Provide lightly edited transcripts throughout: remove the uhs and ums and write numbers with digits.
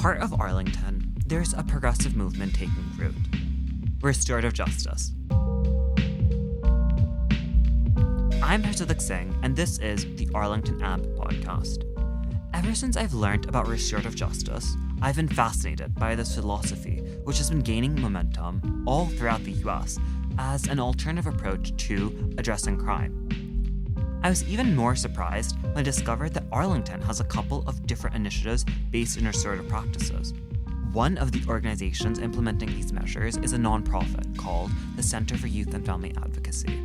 heart of Arlington, there's a progressive movement taking root: restorative justice. I'm Harshit Singh, and this is the Arlington AMP podcast. Ever since I've learned about restorative justice, I've been fascinated by this philosophy, which has been gaining momentum all throughout the US as an alternative approach to addressing crime. I was even more surprised when I discovered that Arlington has a couple of different initiatives based in restorative practices. One of the organizations implementing these measures is a nonprofit called the Center for Youth and Family Advocacy.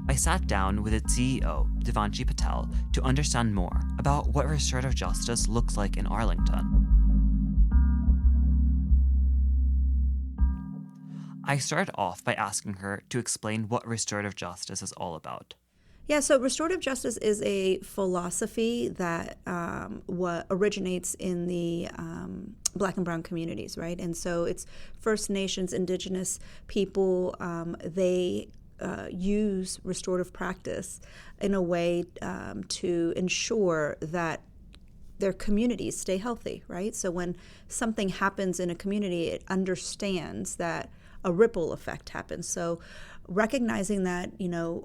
I sat down with its CEO, Devanshi Patel, to understand more about what restorative justice looks like in Arlington. I started off by asking her to explain what restorative justice is all about. Yeah, so restorative justice is a philosophy that what originates in the Black and Brown communities, right? And so it's First Nations, Indigenous people, they use restorative practice in a way to ensure that their communities stay healthy, right? So when something happens in a community, it understands that a ripple effect happens. So recognizing that,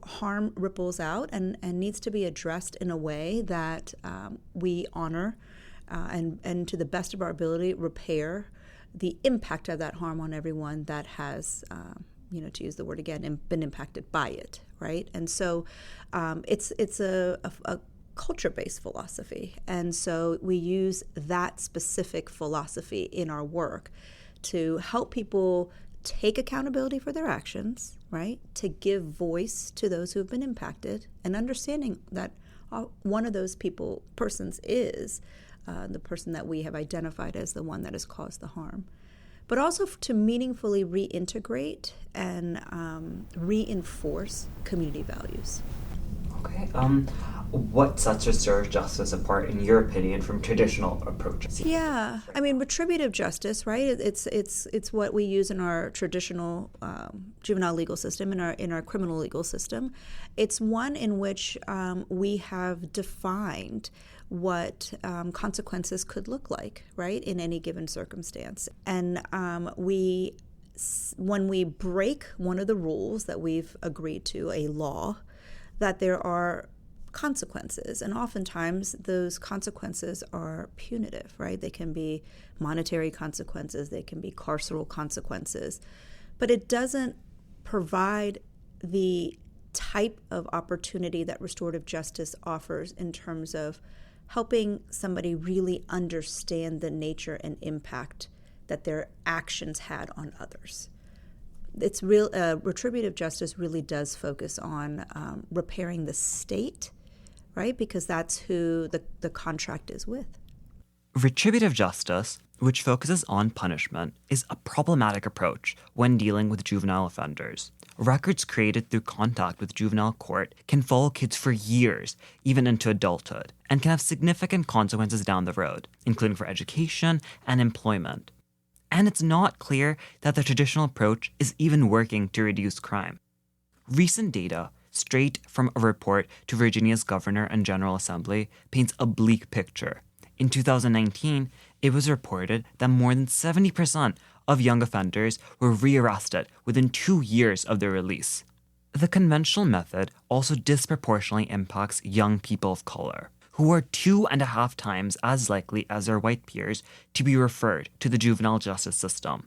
harm ripples out and needs to be addressed in a way that we honor and to the best of our ability repair the impact of that harm on everyone that has, to use the word again, been impacted by it, right? And so it's a culture-based philosophy. And so we use that specific philosophy in our work to help people take accountability for their actions, right? To give voice to those who have been impacted, and understanding that one of those persons is the person that we have identified as the one that has caused the harm. But also to meaningfully reintegrate and reinforce community values. Okay. What sets restorative justice apart, in your opinion, from traditional approaches? Yeah, I mean, retributive justice, right? It's what we use in our traditional juvenile legal system, in our criminal legal system. It's one in which we have defined what consequences could look like, right, in any given circumstance. And when we break one of the rules that we've agreed to, a law, that there are consequences, and oftentimes those consequences are punitive, right? They can be monetary consequences, they can be carceral consequences, but it doesn't provide the type of opportunity that restorative justice offers in terms of helping somebody really understand the nature and impact that their actions had on others. It's real. Retributive justice really does focus on repairing the state, right? Because that's who the contract is with. Retributive justice, which focuses on punishment, is a problematic approach when dealing with juvenile offenders. Records created through contact with juvenile court can follow kids for years, even into adulthood, and can have significant consequences down the road, including for education and employment. And it's not clear that the traditional approach is even working to reduce crime. Recent data, straight from a report to Virginia's Governor and General Assembly, paints a bleak picture. In 2019, it was reported that more than 70% of young offenders were rearrested within 2 years of their release. The conventional method also disproportionately impacts young people of color, who are 2.5 times as likely as their white peers to be referred to the juvenile justice system.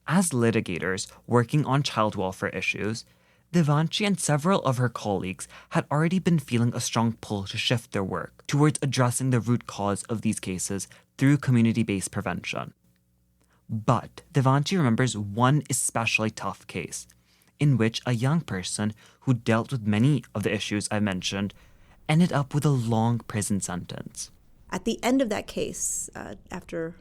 As litigators working on child welfare issues, Devanshi and several of her colleagues had already been feeling a strong pull to shift their work towards addressing the root cause of these cases through community-based prevention. But Devanshi remembers one especially tough case, in which a young person who dealt with many of the issues I mentioned ended up with a long prison sentence. At the end of that case, after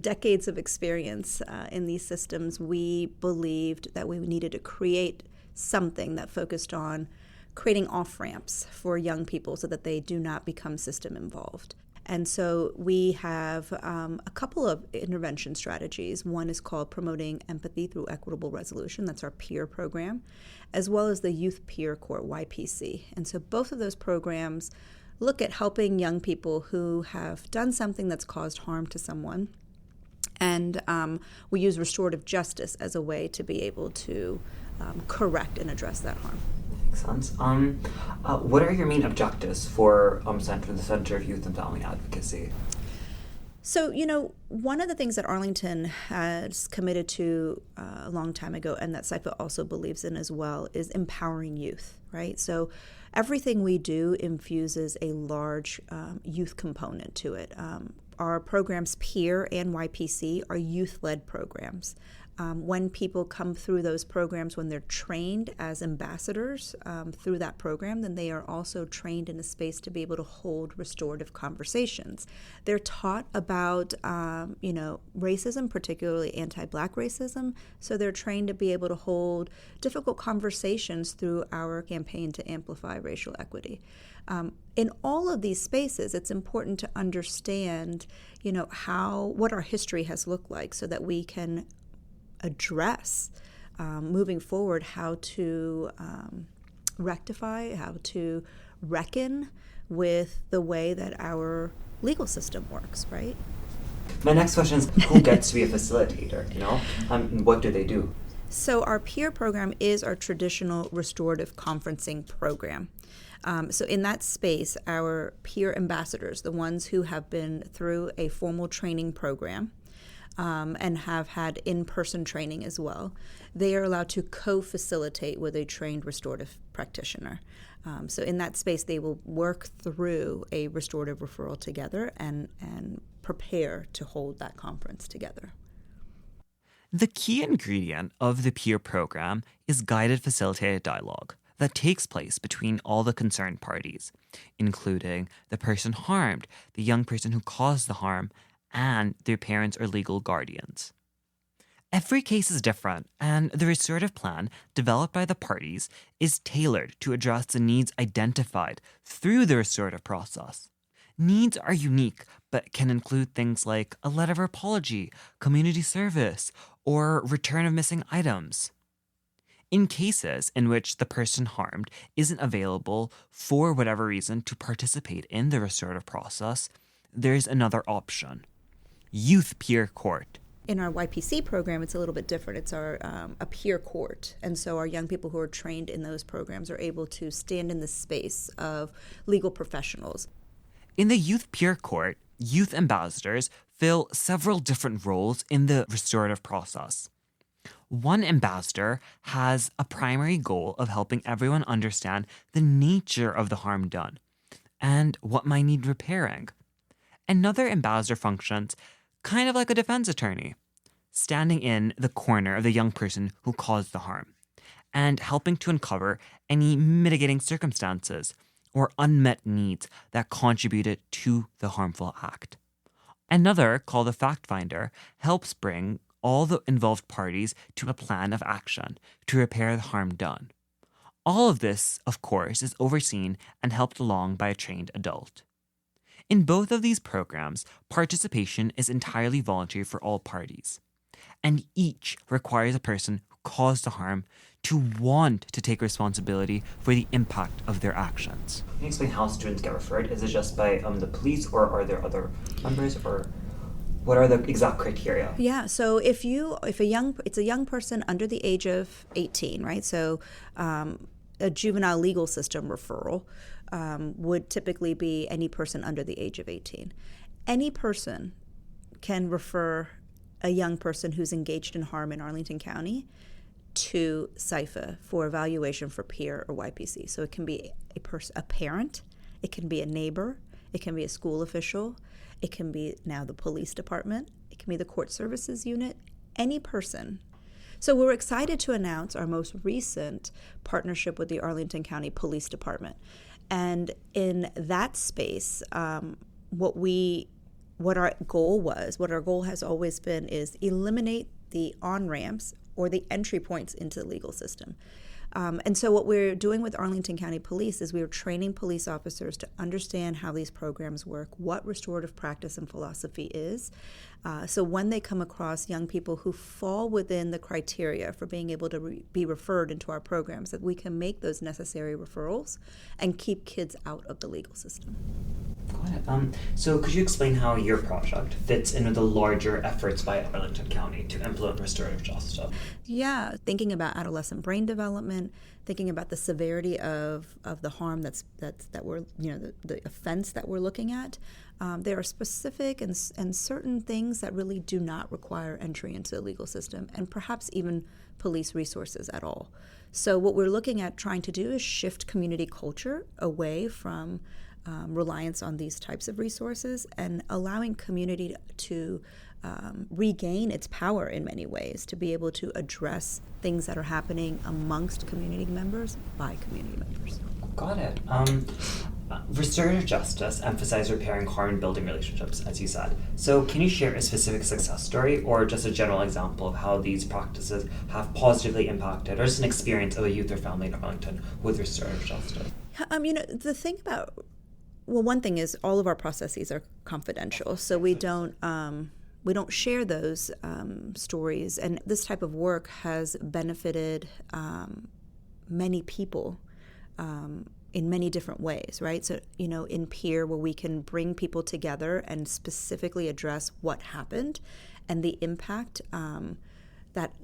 decades of experience in these systems, we believed that we needed to create something that focused on creating off-ramps for young people so that they do not become system involved. And so we have a couple of intervention strategies. One is called Promoting Empathy Through Equitable Resolution. That's our peer program, as well as the Youth Peer Court, YPC. And so both of those programs look at helping young people who have done something that's caused harm to someone And we use restorative justice as a way to be able to correct and address that harm. Makes sense. What are your main objectives for the Center of Youth and Family Advocacy? So, one of the things that Arlington has committed to a long time ago, and that CYFA also believes in as well, is empowering youth, right? So everything we do infuses a large youth component to it. Our programs, Peer and YPC, are youth-led programs. When people come through those programs, when they're trained as ambassadors through that program, then they are also trained in a space to be able to hold restorative conversations. They're taught about, racism, particularly anti-Black racism, so they're trained to be able to hold difficult conversations through our campaign to amplify racial equity. In all of these spaces, it's important to understand, what our history has looked like so that we can address moving forward how to rectify, how to reckon with the way that our legal system works, right? My next question is, who gets to be a facilitator, what do they do? So our peer program is our traditional restorative conferencing program. So in that space, our peer ambassadors, the ones who have been through a formal training program, and have had in-person training as well, they are allowed to co-facilitate with a trained restorative practitioner. So in that space, they will work through a restorative referral together and prepare to hold that conference together. The key ingredient of the peer program is guided facilitated dialogue that takes place between all the concerned parties, including the person harmed, the young person who caused the harm, and their parents or legal guardians. Every case is different, and the restorative plan developed by the parties is tailored to address the needs identified through the restorative process. Needs are unique, but can include things like a letter of apology, community service, or return of missing items. In cases in which the person harmed isn't available for whatever reason to participate in the restorative process, there's another option: youth peer court. In our YPC program, it's a little bit different. It's our a peer court. And so our young people who are trained in those programs are able to stand in the space of legal professionals. In the youth peer court, youth ambassadors fill several different roles in the restorative process. One ambassador has a primary goal of helping everyone understand the nature of the harm done and what might need repairing. Another ambassador functions kind of like a defense attorney, standing in the corner of the young person who caused the harm and helping to uncover any mitigating circumstances or unmet needs that contributed to the harmful act. Another, called a fact finder, helps bring all the involved parties to a plan of action to repair the harm done. All of this, of course, is overseen and helped along by a trained adult. In both of these programs, participation is entirely voluntary for all parties, and each requires a person who caused the harm to want to take responsibility for the impact of their actions. Can you explain how students get referred? Is it just by the police, or are there other members, or what are the exact criteria? Yeah, so it's a young person under the age of 18, right? So a juvenile legal system referral would typically be any person under the age of 18. Any person can refer a young person who's engaged in harm in Arlington County to CYFA for evaluation for peer or YPC. So it can be a parent, it can be a neighbor, it can be a school official, it can be now the police department, it can be the court services unit, any person. So we're excited to announce our most recent partnership with the Arlington County Police Department. And in that space, what our goal has always been is eliminate the on-ramps or the entry points into the legal system. And so what we're doing with Arlington County Police is we're training police officers to understand how these programs work, what restorative practice and philosophy is. So when they come across young people who fall within the criteria for being able to be referred into our programs, that we can make those necessary referrals and keep kids out of the legal system. Got So could you explain how your project fits into the larger efforts by Arlington County to implement restorative justice? Yeah, thinking about adolescent brain development, thinking about the severity of the harm that we're, the offense that we're looking at. There are specific and certain things that really do not require entry into the legal system, and perhaps even police resources at all. So what we're looking at trying to do is shift community culture away from reliance on these types of resources and allowing community to regain its power in many ways, to be able to address things that are happening amongst community members by community members. Got it. Restorative justice emphasizes repairing harm and building relationships, as you said. So can you share a specific success story or just a general example of how these practices have positively impacted, or just an experience of a youth or family in Arlington with restorative justice? The thing about, one thing is all of our processes are confidential, so we don't share those stories, and this type of work has benefited many people in many different ways, right? So, in peer, where we can bring people together and specifically address what happened and the impact that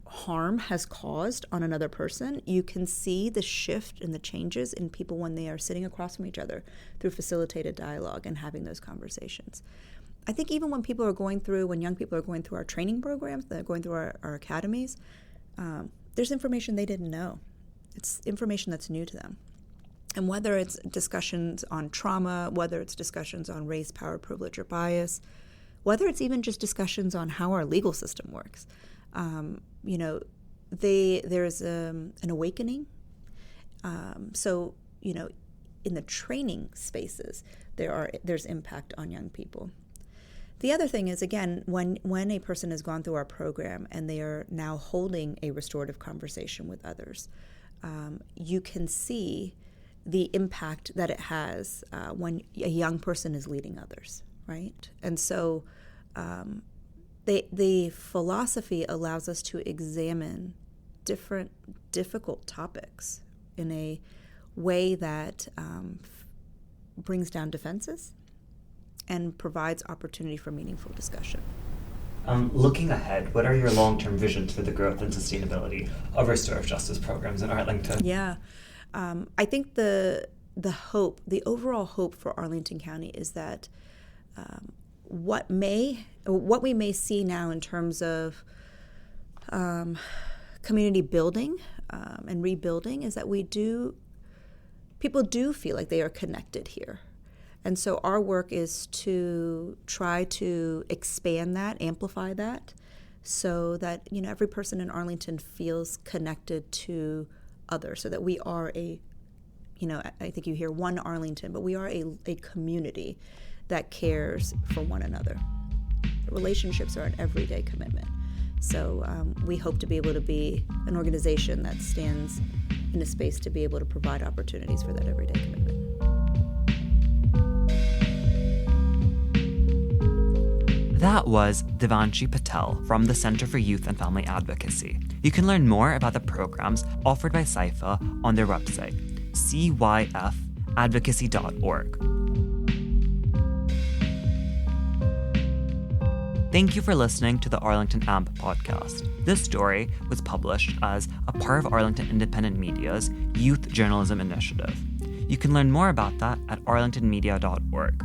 harm has caused on another person. You can see the shift and the changes in people when they are sitting across from each other through facilitated dialogue and having those conversations. I think even when young people are going through our training programs, they're going through our academies, there's information they didn't know. It's information that's new to them. And whether it's discussions on trauma, whether it's discussions on race, power, privilege, or bias, whether it's even just discussions on how our legal system works, there's an awakening. So, in the training spaces, there's impact on young people. The other thing is, again, when a person has gone through our program and they are now holding a restorative conversation with others, you can see the impact that it has when a young person is leading others, right? And so the philosophy allows us to examine different difficult topics in a way that brings down defenses and provides opportunity for meaningful discussion. Looking ahead, what are your long-term visions for the growth and sustainability of restorative justice programs in Arlington? Yeah, I think the overall hope for Arlington County is that what we may see now in terms of community building and rebuilding is that people do feel like they are connected here. And so our work is to try to expand that, amplify that, so that every person in Arlington feels connected to others, so that we are I think you hear one Arlington, but we are a community that cares for one another. Relationships are an everyday commitment. So we hope to be able to be an organization that stands in a space to be able to provide opportunities for that everyday commitment. That was Devanshi Patel from the Center for Youth and Family Advocacy. You can learn more about the programs offered by CYFA on their website, cyfadvocacy.org. Thank you for listening to the Arlington AMP podcast. This story was published as a part of Arlington Independent Media's Youth Journalism Initiative. You can learn more about that at arlingtonmedia.org.